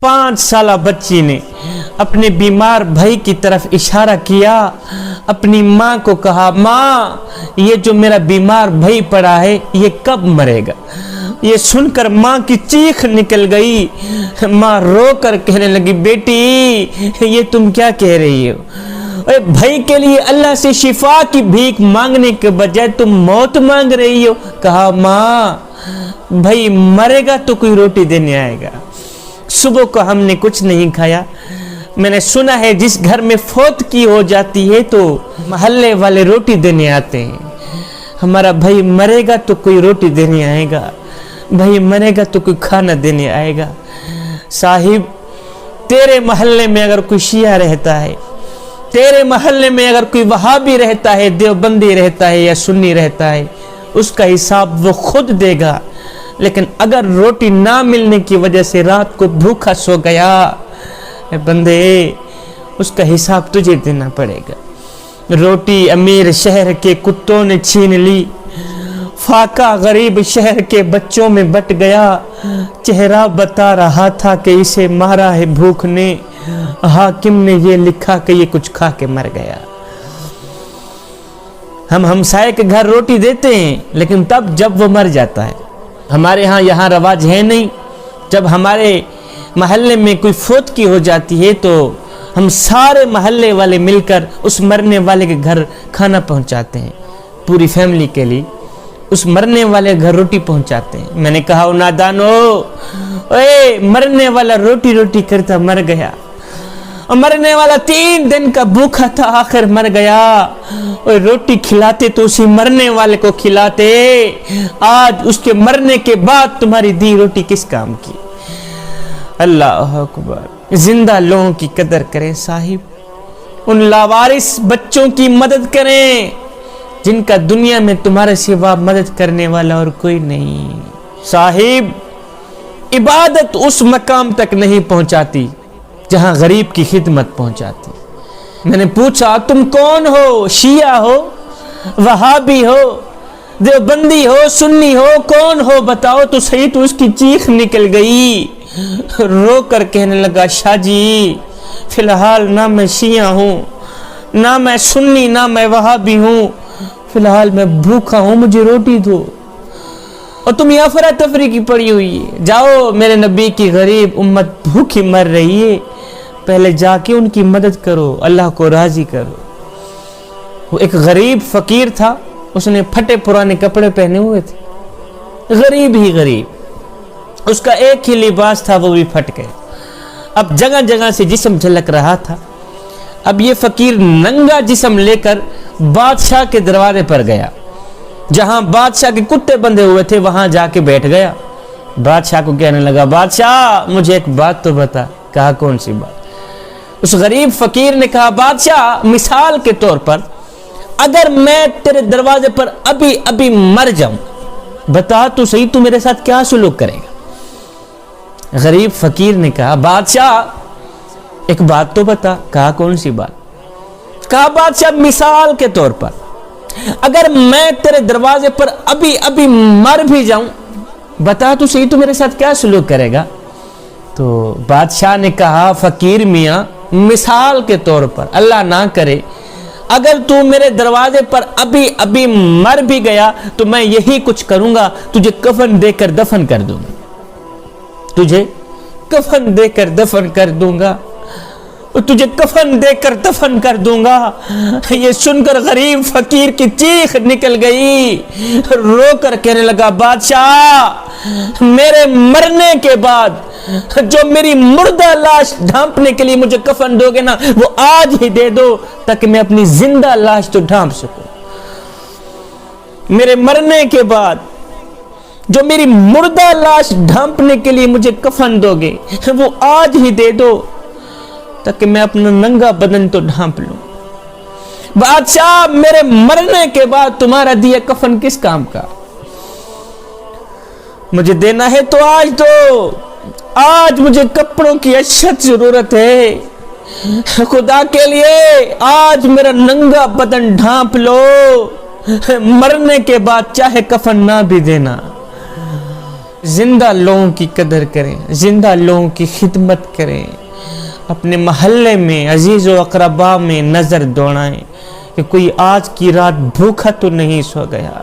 5 साला बच्ची ने अपने बीमार भाई की तरफ इशारा किया, अपनी माँ को कहा, माँ ये जो मेरा बीमार भाई पड़ा है ये कब मरेगा। ये सुनकर माँ की चीख निकल गई। माँ रो कर कहने लगी, बेटी ये तुम क्या कह रही हो। अरे भाई के लिए अल्लाह से शिफा की भीख मांगने के बजाय तुम मौत मांग रही हो। कहा, माँ भाई मरेगा तो कोई रोटी देने आएगा। सुबह को हमने कुछ नहीं खाया। मैंने सुना है जिस घर में फौत की हो जाती है तो मोहल्ले वाले रोटी देने आते हैं। हमारा भाई मरेगा तो कोई रोटी देने आएगा, भाई मरेगा तो कोई खाना देने आएगा। साहिब तेरे मोहल्ले में अगर कोई शिया रहता है, तेरे मोहल्ले में अगर कोई वहाबी रहता है, देवबंदी रहता है या सुन्नी रहता है, उसका हिसाब वो खुद देगा। लेकिन अगर रोटी ना मिलने की वजह से रात को भूखा सो गया, बंदे उसका हिसाब तुझे देना पड़ेगा। रोटी अमीर शहर के कुत्तों ने छीन ली, फाका गरीब शहर के बच्चों में बट गया। चेहरा बता रहा था कि इसे मारा है भूख ने, हाकिम ने ये लिखा कि ये कुछ खा के मर गया। हम हमसाये के घर रोटी देते हैं लेकिन तब जब वो मर जाता है। हमारे यहाँ रवाज है नहीं, जब हमारे महल्ले में कोई फौत की हो जाती है तो हम सारे महल्ले वाले मिलकर उस मरने वाले के घर खाना पहुंचाते हैं, पूरी फैमिली के लिए उस मरने वाले घर रोटी पहुंचाते हैं। मैंने कहा, नादानो, ओए मरने वाला रोटी रोटी करता मर गया, और मरने वाला 3 दिन का भूखा था आखिर मर गया। और रोटी खिलाते तो उसी मरने वाले को खिलाते, आज उसके मरने के बाद तुम्हारी दी रोटी किस काम की। अल्लाह अकबर। जिंदा लोगों की कदर करें साहिब, उन लावारिस बच्चों की मदद करें जिनका दुनिया में तुम्हारे सिवा मदद करने वाला और कोई नहीं। साहिब इबादत उस मकाम तक नहीं पहुंचाती जहां गरीब की खिदमत पहुंचाती। मैंने पूछा, तुम कौन हो, शिया हो, वहाबी हो, देवबंदी हो, सुन्नी हो, कौन हो बताओ तो सही। तो उसकी चीख निकल गई, रो कर कहने लगा, शाह जी फिलहाल ना मैं शिया हूं, ना मैं सुन्नी, ना मैं वहाबी हूं, फिलहाल मैं भूखा हूं, मुझे रोटी दो। और तुम यहाँ अफरा तफरी की पड़ी हुई है, जाओ मेरे नबी की गरीब उम्मत भूखी मर रही है, पहले जाके उनकी मदद करो, अल्लाह को राजी करो। वो एक गरीब फकीर था, उसने फटे पुराने कपड़े पहने हुए थे, गरीब ही गरीब, उसका एक ही लिबास था वो भी फट गया। अब जगह जगह से जिस्म झलक रहा था। अब ये फकीर नंगा जिस्म लेकर बादशाह के दरवाजे पर गया, जहां बादशाह के कुत्ते बंधे हुए थे वहां जाके बैठ गया। बादशाह को कहने लगा, बादशाह मुझे एक बात तो बता। कहा, कौन सी बात। उस गरीब फकीर ने कहा, बादशाह मिसाल के तौर पर अगर मैं तेरे दरवाजे पर अभी अभी मर जाऊं, बता तो सही तू मेरे साथ क्या सुलूक करेगा। गरीब फकीर ने कहा, बादशाह एक बात तो बता। कहा, कौन सी बात। कहा, बादशाह मिसाल के तौर पर अगर मैं तेरे दरवाजे पर अभी अभी मर भी जाऊं, बता तो सही तू मेरे साथ क्या सुलूक करेगा। तो बादशाह ने कहा, फकीर मियां मिसाल के तौर पर, अल्लाह ना करे अगर तू मेरे दरवाजे पर अभी अभी मर भी गया तो मैं यही कुछ करूंगा, तुझे कफन देकर दफन कर दूंगा, तुझे कफन देकर दफन कर दूंगा, तुझे कफन देकर दफन कर दूंगा। ये सुनकर गरीब फकीर की चीख निकल गई, रोकर कहने लगा, बादशाह मेरे मरने के बाद जो मेरी मुर्दा लाश ढांपने के लिए मुझे कफन दोगे ना, वो आज ही दे दो ताकि मैं अपनी जिंदा लाश तो ढांप सकूं। मेरे मरने के बाद जो मेरी मुर्दा लाश ढांपने के लिए मुझे कफन दोगे वो आज ही दे दो ताकि मैं अपना नंगा बदन तो ढांप लूं। बादशाह मेरे मरने के बाद तुम्हारा दिया कफन किस काम का, मुझे देना है तो आज दो। आज मुझे कपड़ों की अशद जरूरत है, खुदा के लिए आज मेरा नंगा बदन ढांप लो, मरने के बाद चाहे कफन ना भी देना। زندہ لوگوں کی قدر کریں، زندہ لوگوں کی خدمت کریں، اپنے محلے میں عزیز و اقربا میں نظر دوڑائیں کہ کوئی آج کی رات بھوکا تو نہیں سو گیا،